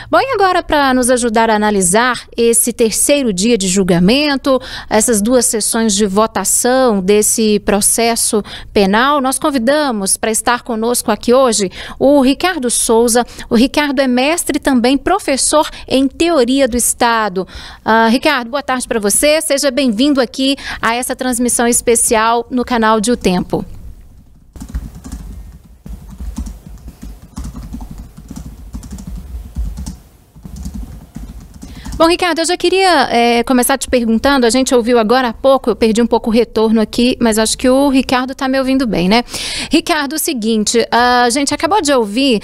Bom, e agora para nos ajudar a analisar esse terceiro dia de julgamento, essas duas sessões de votação desse processo penal, nós convidamos para estar conosco aqui hoje o Ricardo Souza. O Ricardo é mestre e também professor em Teoria do Estado. Ricardo, boa tarde para você. Seja bem-vindo aqui a essa transmissão especial no canal de O Tempo. Bom, Ricardo, eu já queria começar te perguntando, a gente ouviu agora há pouco, eu perdi um pouco o retorno aqui, mas acho que o Ricardo está me ouvindo bem, né? Ricardo, o seguinte, a gente acabou de ouvir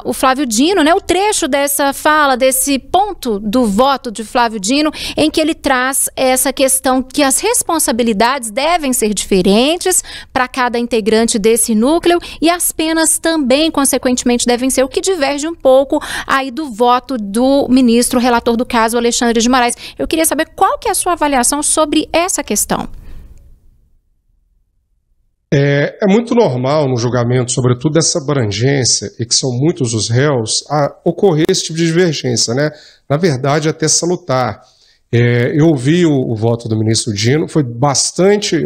o Flávio Dino, né? O trecho dessa fala, desse ponto do voto de Flávio Dino, em que ele traz essa questão que as responsabilidades devem ser diferentes para cada integrante desse núcleo e as penas também, consequentemente, devem ser, o que diverge um pouco aí do voto do ministro relator do caso, Alexandre de Moraes. Eu queria saber qual que é a sua avaliação sobre essa questão. É muito normal no julgamento, sobretudo dessa abrangência, e que são muitos os réus, ocorrer esse tipo de divergência, né? Na verdade, até salutar. Eu ouvi o voto do ministro Dino, foi bastante,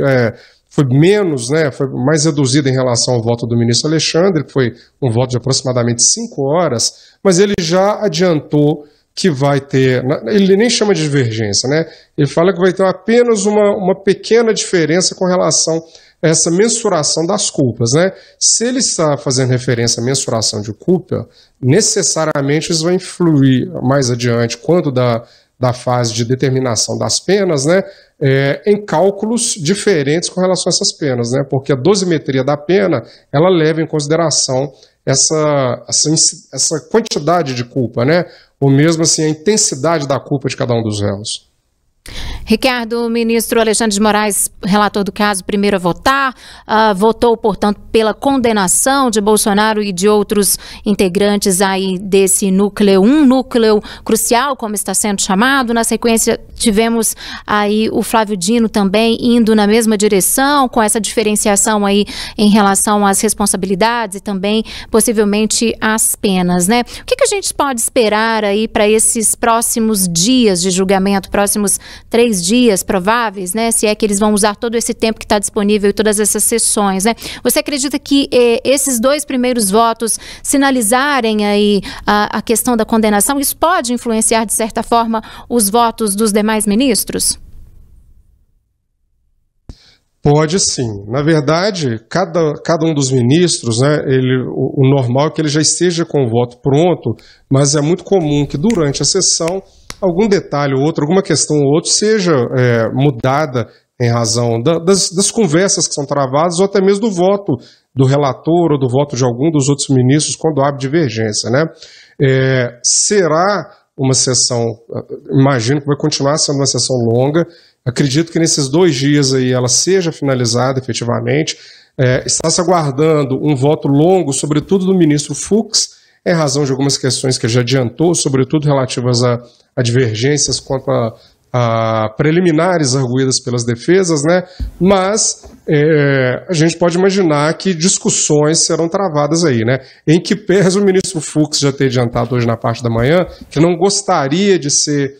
foi menos, né? Foi mais reduzido em relação ao voto do ministro Alexandre, que foi um voto de aproximadamente 5 horas, mas ele já adiantou que vai ter, ele nem chama de divergência, né? Ele fala que vai ter apenas uma pequena diferença com relação a essa mensuração das culpas, né? Se ele está fazendo referência à mensuração de culpa, necessariamente isso vai influir mais adiante, quando da fase de determinação das penas, né? Em cálculos diferentes com relação a essas penas, né? Porque a dosimetria da pena, ela leva em consideração essa quantidade de culpa, né? Ou mesmo assim a intensidade da culpa de cada um dos réus. Ricardo, o ministro Alexandre de Moraes, relator do caso, primeiro a votar, votou, portanto, pela condenação de Bolsonaro e de outros integrantes aí desse núcleo 1, núcleo crucial, como está sendo chamado. Na sequência, tivemos aí o Flávio Dino também indo na mesma direção, com essa diferenciação aí em relação às responsabilidades e também, possivelmente, às penas, né? O que a gente pode esperar aí para esses próximos dias de julgamento, próximos 3 dias prováveis, né? Se é que eles vão usar todo esse tempo que está disponível e todas essas sessões, né? Você acredita que esses 2 primeiros votos sinalizarem aí a questão da condenação, isso pode influenciar, de certa forma, os votos dos demais ministros? Pode sim. Na verdade, cada um dos ministros, né, o normal é que ele já esteja com o voto pronto, mas é muito comum que durante a sessão algum detalhe ou outro, alguma questão ou outra seja mudada em razão das conversas que são travadas ou até mesmo do voto do relator ou do voto de algum dos outros ministros quando há divergência, né? Será uma sessão, imagino que vai continuar sendo uma sessão longa, acredito que nesses 2 dias aí ela seja finalizada efetivamente, está se aguardando um voto longo, sobretudo do ministro Fux, em razão de algumas questões que já adiantou, sobretudo relativas a divergências quanto a preliminares arguídas pelas defesas, né? Mas a gente pode imaginar que discussões serão travadas aí, né? Em que pese o ministro Fux já ter adiantado hoje na parte da manhã que não gostaria de ser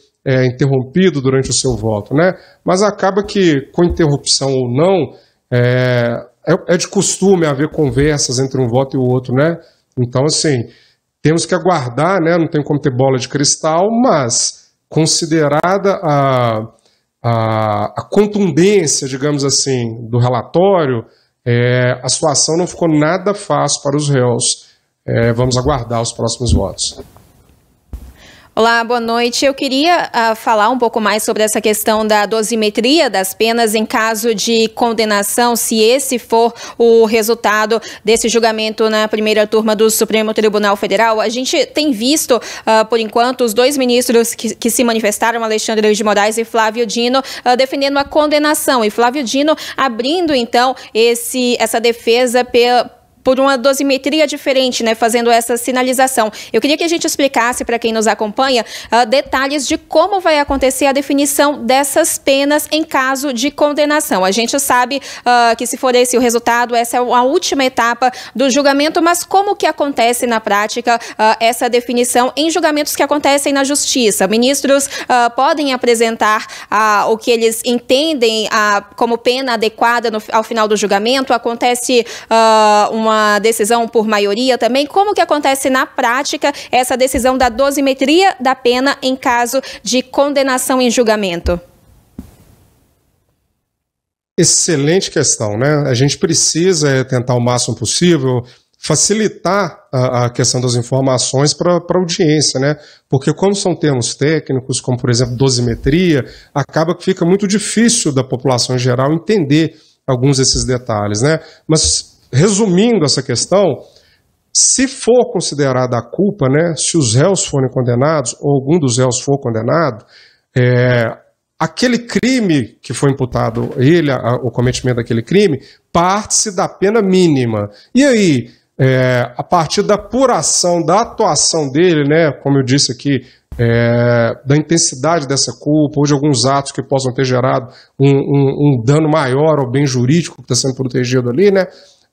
interrompido durante o seu voto, né? Mas acaba que, com interrupção ou não, é de costume haver conversas entre um voto e o outro, né? Então, assim, temos que aguardar, né? Não tem como ter bola de cristal, mas considerada a contundência, digamos assim, do relatório, a situação não ficou nada fácil para os réus. Vamos aguardar os próximos votos. Olá, boa noite. Eu queria falar um pouco mais sobre essa questão da dosimetria das penas em caso de condenação, se esse for o resultado desse julgamento na primeira turma do Supremo Tribunal Federal. A gente tem visto, por enquanto, os 2 ministros que se manifestaram, Alexandre de Moraes e Flávio Dino, defendendo a condenação. E Flávio Dino abrindo, então, essa defesa por uma dosimetria diferente, né, fazendo essa sinalização. Eu queria que a gente explicasse para quem nos acompanha detalhes de como vai acontecer a definição dessas penas em caso de condenação. A gente sabe que se for esse o resultado, essa é a última etapa do julgamento, mas como que acontece na prática essa definição em julgamentos que acontecem na Justiça? Ministros podem apresentar o que eles entendem como pena adequada ao final do julgamento? Acontece uma decisão por maioria também? Como que acontece na prática essa decisão da dosimetria da pena em caso de condenação em julgamento? Excelente questão, né? A gente precisa tentar o máximo possível facilitar a questão das informações para a audiência, né? Porque como são termos técnicos, como por exemplo dosimetria, acaba que fica muito difícil da população em geral entender alguns desses detalhes, né? Mas resumindo essa questão, se for considerada a culpa, né? Se os réus forem condenados ou algum dos réus for condenado, aquele crime que foi imputado a ele, o cometimento daquele crime, parte-se da pena mínima. E aí, a partir da apuração, da atuação dele, né, como eu disse aqui, da intensidade dessa culpa, ou de alguns atos que possam ter gerado um dano maior ao bem jurídico que está sendo protegido ali, né,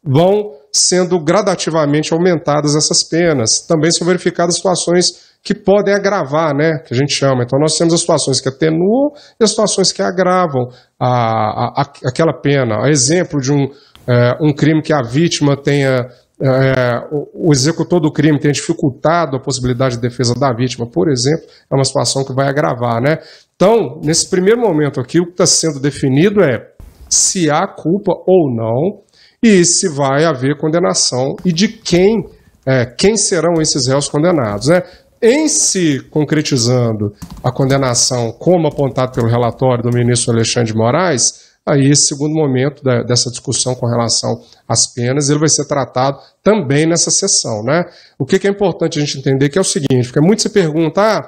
vão sendo gradativamente aumentadas essas penas. Também são verificadas situações que podem agravar, né, que a gente chama. Então nós temos as situações que atenuam e as situações que agravam aquela pena. A exemplo de um crime que a vítima tenha, o executor do crime tenha dificultado a possibilidade de defesa da vítima, por exemplo, é uma situação que vai agravar, né. Então, nesse primeiro momento aqui, o que está sendo definido é se há culpa ou não e se vai haver condenação e de quem serão esses réus condenados, né. Em se concretizando a condenação, como apontado pelo relatório do ministro Alexandre de Moraes, aí esse segundo momento dessa discussão com relação às penas, ele vai ser tratado também nessa sessão, né? O que é importante a gente entender que é o seguinte, porque muito se pergunta,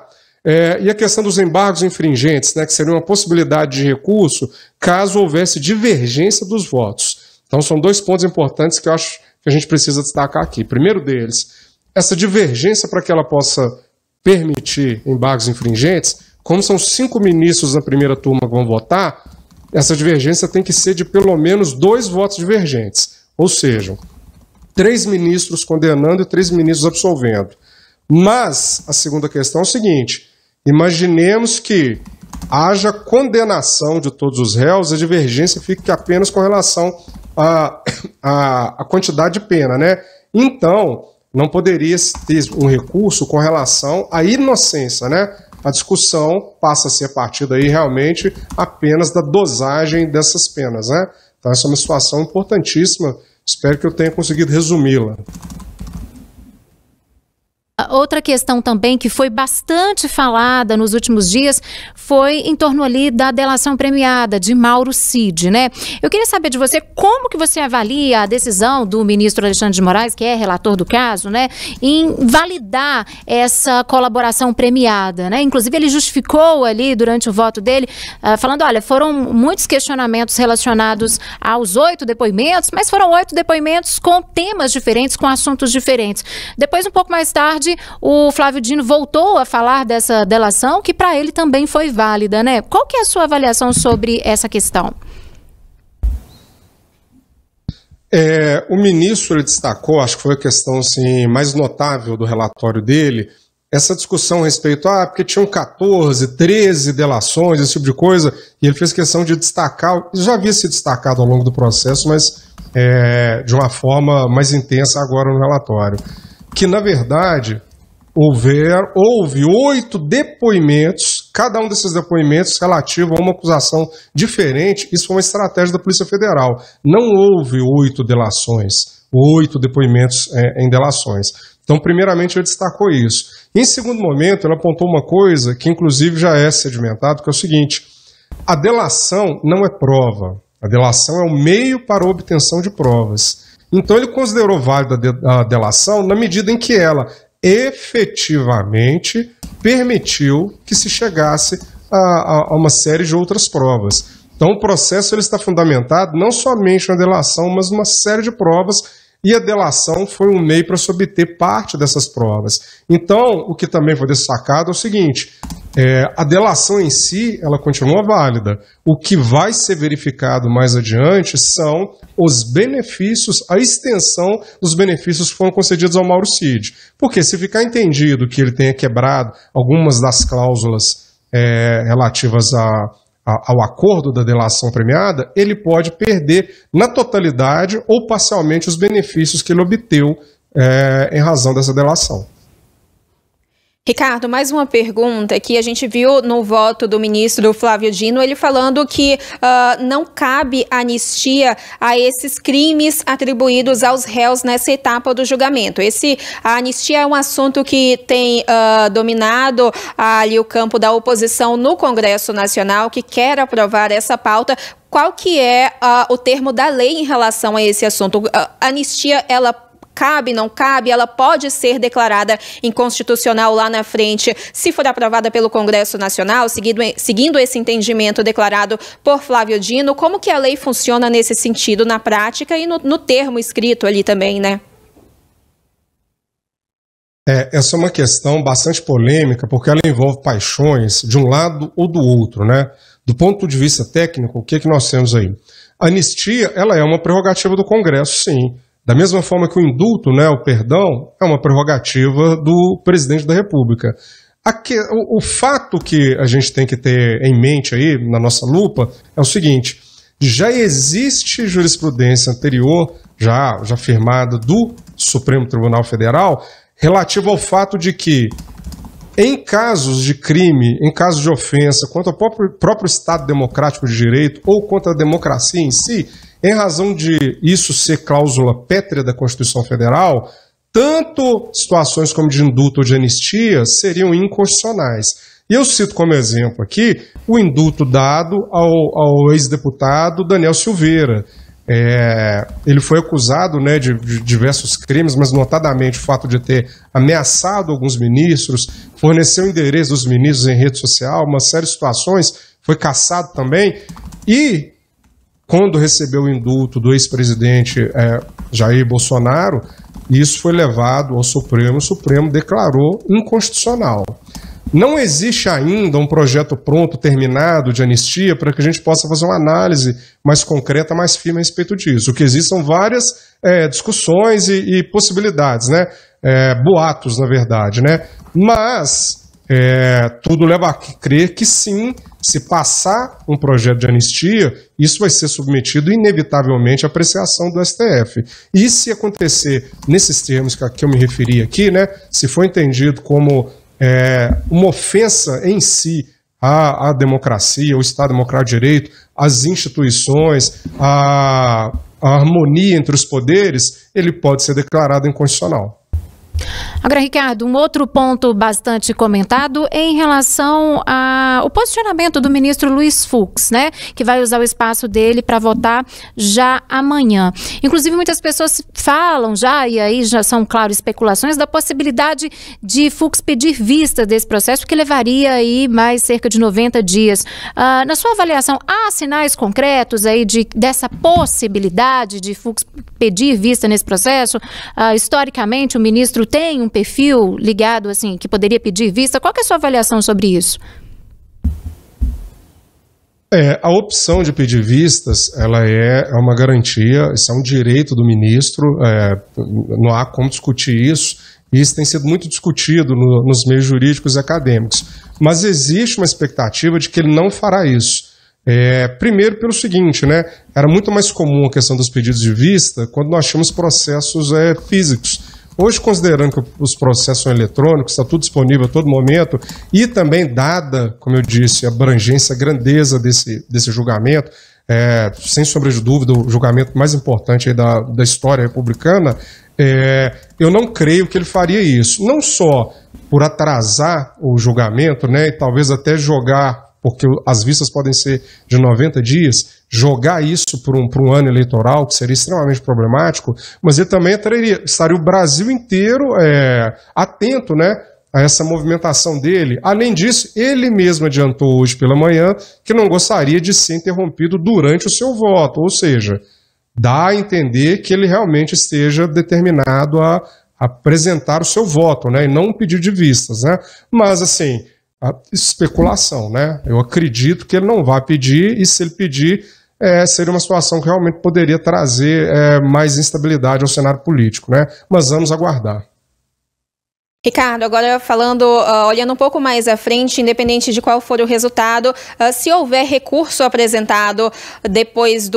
e a questão dos embargos infringentes, né, que seria uma possibilidade de recurso caso houvesse divergência dos votos. Então são dois pontos importantes que eu acho que a gente precisa destacar aqui. Primeiro deles, essa divergência para que ela possa permitir embargos infringentes, como são 5 ministros na primeira turma que vão votar, essa divergência tem que ser de pelo menos 2 votos divergentes, ou seja, 3 ministros condenando e 3 ministros absolvendo. Mas a segunda questão é o seguinte, imaginemos que haja condenação de todos os réus, a divergência fique apenas com relação à quantidade de pena, né? Então, não poderia ter um recurso com relação à inocência, né? A discussão passa a ser a partir daí realmente apenas da dosagem dessas penas, né? Então essa é uma situação importantíssima, espero que eu tenha conseguido resumi-la. Outra questão também que foi bastante falada nos últimos dias foi em torno ali da delação premiada de Mauro Cid, né? Eu queria saber de você como que você avalia a decisão do ministro Alexandre de Moraes, que é relator do caso, né, em validar essa colaboração premiada, né? Inclusive ele justificou ali durante o voto dele, falando, olha, foram muitos questionamentos relacionados aos 8 depoimentos, mas foram 8 depoimentos com temas diferentes, com assuntos diferentes. Depois, um pouco mais tarde, o Flávio Dino voltou a falar dessa delação, que para ele também foi válida, né? Qual que é a sua avaliação sobre essa questão? O ministro ele destacou, acho que foi a questão assim, mais notável do relatório dele, essa discussão a respeito, porque tinham 14, 13 delações, esse tipo de coisa, e ele fez questão de destacar, já havia se destacado ao longo do processo, mas de uma forma mais intensa agora no relatório. Que, na verdade, houve 8 depoimentos, cada um desses depoimentos relativo a uma acusação diferente. Isso foi uma estratégia da Polícia Federal. Não houve 8 delações, 8 depoimentos em delações. Então, primeiramente, ele destacou isso. Em segundo momento, ele apontou uma coisa que, inclusive, já é sedimentado, que é o seguinte, a delação não é prova. A delação é um meio para a obtenção de provas. Então ele considerou válida a delação na medida em que ela efetivamente permitiu que se chegasse a uma série de outras provas. Então o processo ele está fundamentado não somente na delação, mas numa série de provas e a delação foi um meio para se obter parte dessas provas. Então, o que também foi destacado é o seguinte, a delação em si, ela continua válida. O que vai ser verificado mais adiante são os benefícios, a extensão dos benefícios que foram concedidos ao Mauro Cid. Porque se ficar entendido que ele tenha quebrado algumas das cláusulas relativas ao acordo da delação premiada, ele pode perder na totalidade ou parcialmente os benefícios que ele obteve em razão dessa delação. Ricardo, mais uma pergunta que a gente viu no voto do ministro Flávio Dino, ele falando que não cabe anistia a esses crimes atribuídos aos réus nessa etapa do julgamento. A anistia é um assunto que tem dominado ali o campo da oposição no Congresso Nacional, que quer aprovar essa pauta. Qual que é o termo da lei em relação a esse assunto? A anistia, ela cabe, não cabe, ela pode ser declarada inconstitucional lá na frente, se for aprovada pelo Congresso Nacional, seguindo esse entendimento declarado por Flávio Dino. Como que a lei funciona nesse sentido na prática e no termo escrito ali também, né? Essa é uma questão bastante polêmica, porque ela envolve paixões de um lado ou do outro, né? Do ponto de vista técnico, o que nós temos aí? A anistia, ela é uma prerrogativa do Congresso, sim. Da mesma forma que o indulto, né, o perdão, é uma prerrogativa do presidente da República. O fato que a gente tem que ter em mente aí, na nossa lupa, é o seguinte, já existe jurisprudência anterior, já firmada do Supremo Tribunal Federal, relativa ao fato de que, em casos de crime, em casos de ofensa contra o próprio Estado Democrático de Direito ou contra a democracia em si, em razão de isso ser cláusula pétrea da Constituição Federal, tanto situações como de indulto ou de anistia seriam inconstitucionais. E eu cito como exemplo aqui o indulto dado ao ex-deputado Daniel Silveira. Ele foi acusado, né, de diversos crimes, mas notadamente o fato de ter ameaçado alguns ministros, forneceu o endereço dos ministros em rede social, uma série de situações, foi cassado também, e quando recebeu o indulto do ex-presidente Jair Bolsonaro, isso foi levado ao Supremo, o Supremo declarou inconstitucional. Não existe ainda um projeto pronto, terminado de anistia para que a gente possa fazer uma análise mais concreta, mais firme a respeito disso. O que existe são várias discussões e possibilidades, né? Boatos, na verdade, né? Mas tudo leva a crer que sim, se passar um projeto de anistia, isso vai ser submetido inevitavelmente à apreciação do STF. E se acontecer nesses termos que eu me referi aqui, né? Se for entendido como uma ofensa em si à democracia, ao Estado Democrático de Direito, às instituições, à harmonia entre os poderes, ele pode ser declarado inconstitucional. Agora, Ricardo, um outro ponto bastante comentado é em relação ao posicionamento do ministro Luiz Fux, né, que vai usar o espaço dele para votar já amanhã. Inclusive, muitas pessoas falam já, e aí já são, claro, especulações, da possibilidade de Fux pedir vista desse processo, que levaria aí mais cerca de 90 dias. Na sua avaliação, há sinais concretos aí dessa possibilidade de Fux pedir vista nesse processo? Historicamente, o ministro tem um perfil ligado, assim, que poderia pedir vista? Qual que é a sua avaliação sobre isso? A opção de pedir vistas, ela é uma garantia, isso é um direito do ministro, não há como discutir isso, e isso tem sido muito discutido nos meios jurídicos e acadêmicos. Mas existe uma expectativa de que ele não fará isso. Primeiro pelo seguinte, né? Era muito mais comum a questão dos pedidos de vista quando nós tínhamos processos físicos. Hoje, considerando que os processos são eletrônicos, está tudo disponível a todo momento, e também dada, como eu disse, a abrangência, a grandeza desse julgamento, sem sombra de dúvida, o julgamento mais importante aí da história republicana, eu não creio que ele faria isso. Não só por atrasar o julgamento, né, e talvez até jogar, porque as vistas podem ser de 90 dias, jogar isso por um ano eleitoral, que seria extremamente problemático, mas ele também estaria o Brasil inteiro atento, né, a essa movimentação dele. Além disso, ele mesmo adiantou hoje pela manhã que não gostaria de ser interrompido durante o seu voto, ou seja, dá a entender que ele realmente esteja determinado a apresentar o seu voto, né, e não um pedido de vistas, né? Mas, assim, a especulação, né? Eu acredito que ele não vai pedir, e se ele pedir, seria uma situação que realmente poderia trazer mais instabilidade ao cenário político, né? Mas vamos aguardar. Ricardo, agora falando, olhando um pouco mais à frente, independente de qual for o resultado, se houver recurso apresentado depois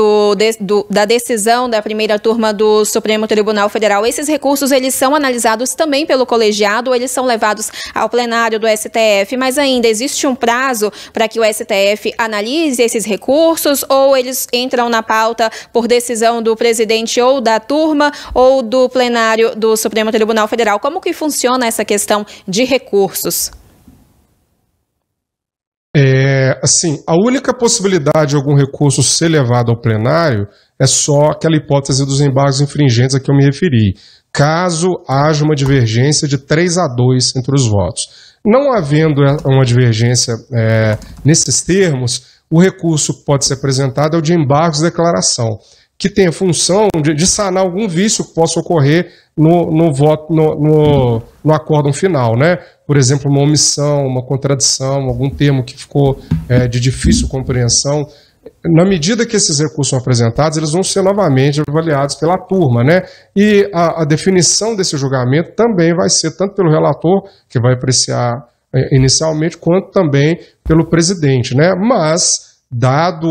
da decisão da primeira turma do Supremo Tribunal Federal, esses recursos eles são analisados também pelo colegiado, ou eles são levados ao plenário do STF, mas ainda existe um prazo para que o STF analise esses recursos, ou eles entram na pauta por decisão do presidente ou da turma ou do plenário do Supremo Tribunal Federal? Como que funciona essa questão de recursos? Assim, a única possibilidade de algum recurso ser levado ao plenário é só aquela hipótese dos embargos infringentes a que eu me referi, caso haja uma divergência de 3-2 entre os votos. Não havendo uma divergência nesses termos, o recurso que pode ser apresentado é o de embargos de declaração, que tem a função de sanar algum vício que possa ocorrer no voto, no acórdão final, né? Por exemplo, uma omissão, uma contradição, algum termo que ficou de difícil compreensão. Na medida que esses recursos são apresentados, eles vão ser novamente avaliados pela turma, né? E a definição desse julgamento também vai ser tanto pelo relator, que vai apreciar inicialmente, quanto também pelo presidente, né? Mas, dado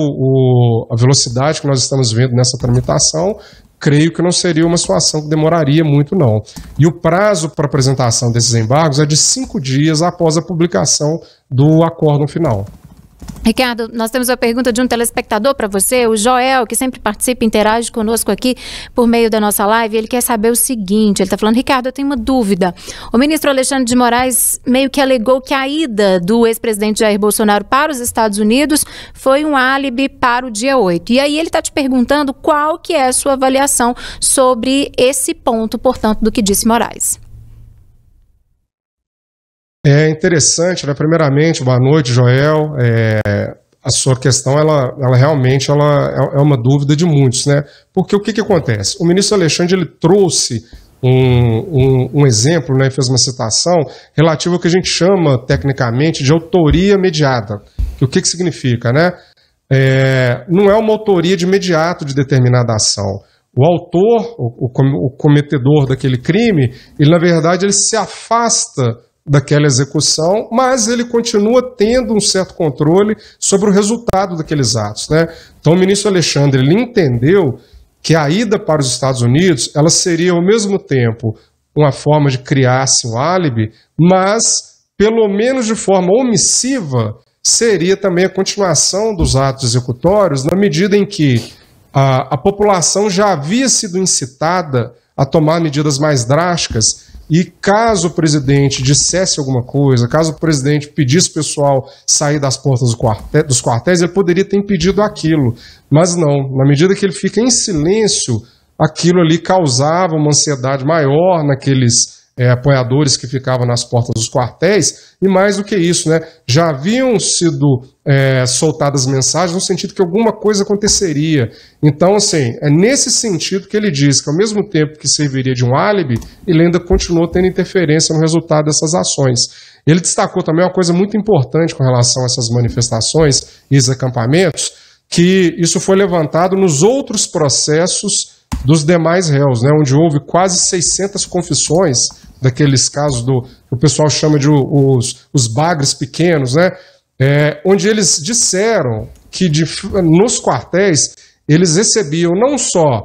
a velocidade que nós estamos vendo nessa tramitação, creio que não seria uma situação que demoraria muito, não. E o prazo para apresentação desses embargos é de 5 dias após a publicação do acórdão final. Ricardo, nós temos uma pergunta de um telespectador para você, o Joel, que sempre participa e interage conosco aqui por meio da nossa live. Ele quer saber o seguinte, ele está falando: Ricardo, eu tenho uma dúvida. O ministro Alexandre de Moraes meio que alegou que a ida do ex-presidente Jair Bolsonaro para os Estados Unidos foi um álibi para o dia 8. E aí ele está te perguntando qual que é a sua avaliação sobre esse ponto, portanto, do que disse Moraes. É interessante, né? Primeiramente, boa noite, Joel. A sua questão, ela realmente é uma dúvida de muitos, né? Porque o que acontece? O ministro Alexandre ele trouxe um exemplo, né? Fez uma citação relativa ao que a gente chama tecnicamente de autoria mediada. O que significa, né? Não é uma autoria de imediato de determinada ação. O autor, o cometedor daquele crime, ele na verdade ele se afasta daquela execução, mas ele continua tendo um certo controle sobre o resultado daqueles atos, né? Então o ministro Alexandre ele entendeu que a ida para os Estados Unidos ela seria ao mesmo tempo uma forma de criar-se um álibi, mas pelo menos de forma omissiva seria também a continuação dos atos executórios na medida em que a população já havia sido incitada a tomar medidas mais drásticas. E caso o presidente dissesse alguma coisa, caso o presidente pedisse o pessoal sair das portas dos quartéis, ele poderia ter impedido aquilo. Mas não, na medida que ele fica em silêncio, aquilo ali causava uma ansiedade maior naqueles apoiadores que ficavam nas portas dos quartéis, e mais do que isso, né, já haviam sido soltadas mensagens no sentido que alguma coisa aconteceria. Então, assim, é nesse sentido que ele diz que ao mesmo tempo que serviria de um álibi, ele ainda continuou tendo interferência no resultado dessas ações. Ele destacou também uma coisa muito importante com relação a essas manifestações e esses acampamentos, que isso foi levantado nos outros processos dos demais réus, né, onde houve quase 600 confissões daqueles casos que o pessoal chama de os bagres pequenos, né, onde eles disseram que nos quartéis eles recebiam não só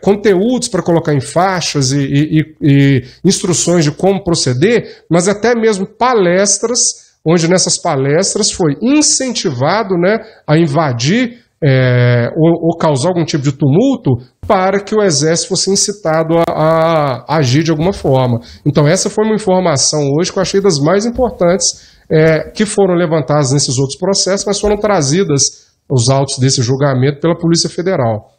conteúdos para colocar em faixas e instruções de como proceder, mas até mesmo palestras, onde nessas palestras foi incentivado, né, a invadir ou causar algum tipo de tumulto para que o exército fosse incitado a agir de alguma forma. Então essa foi uma informação hoje que eu achei das mais importantes que foram levantadas nesses outros processos, mas foram trazidas os autos desse julgamento pela Polícia Federal.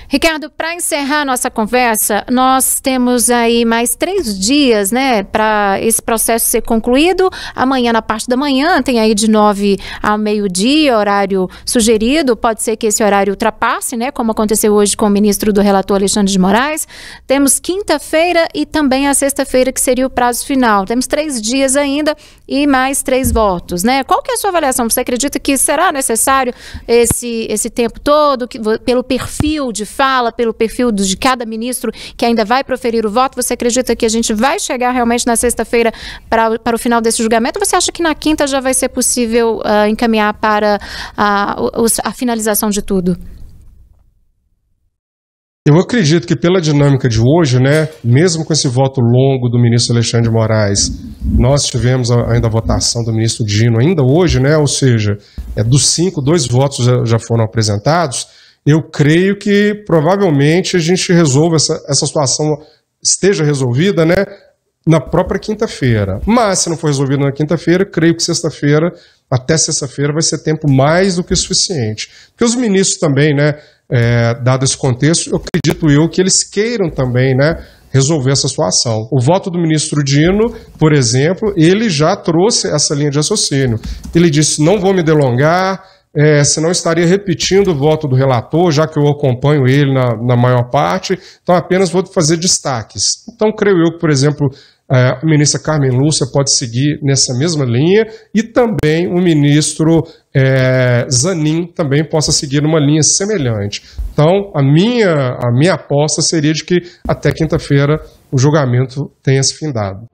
Ricardo, para encerrar nossa conversa, nós temos aí mais 3 dias, né, para esse processo ser concluído. Amanhã, na parte da manhã, tem aí de 9 ao meio-dia, horário sugerido. Pode ser que esse horário ultrapasse, né, como aconteceu hoje com o ministro do relator Alexandre de Moraes. Temos quinta-feira e também a sexta-feira, que seria o prazo final. Temos 3 dias ainda e mais 3 votos, né? Qual que é a sua avaliação? Você acredita que será necessário esse tempo todo, pelo perfil de fala, pelo perfil de cada ministro que ainda vai proferir o voto? Você acredita que a gente vai chegar realmente na sexta-feira para o final desse julgamento? Ou você acha que na quinta já vai ser possível encaminhar para a finalização de tudo? Eu acredito que pela dinâmica de hoje, né, mesmo com esse voto longo do ministro Alexandre de Moraes, nós tivemos ainda a votação do ministro Dino ainda hoje, né, ou seja, dos 5, 2 votos já foram apresentados. Eu creio que provavelmente a gente resolva essa situação, esteja resolvida, né, na própria quinta-feira. Mas se não for resolvido na quinta-feira, creio que até sexta-feira vai ser tempo mais do que suficiente. Porque os ministros também, né, dado esse contexto, eu acredito que eles queiram também, né, resolver essa situação. O voto do ministro Dino, por exemplo, ele já trouxe essa linha de raciocínio. Ele disse: não vou me delongar, senão estaria repetindo o voto do relator, já que eu acompanho ele na maior parte, então apenas vou fazer destaques. Então, creio eu que, por exemplo, a ministra Carmen Lúcia pode seguir nessa mesma linha e também o ministro Zanin também possa seguir numa linha semelhante. Então, a minha aposta seria de que até quinta-feira o julgamento tenha se findado.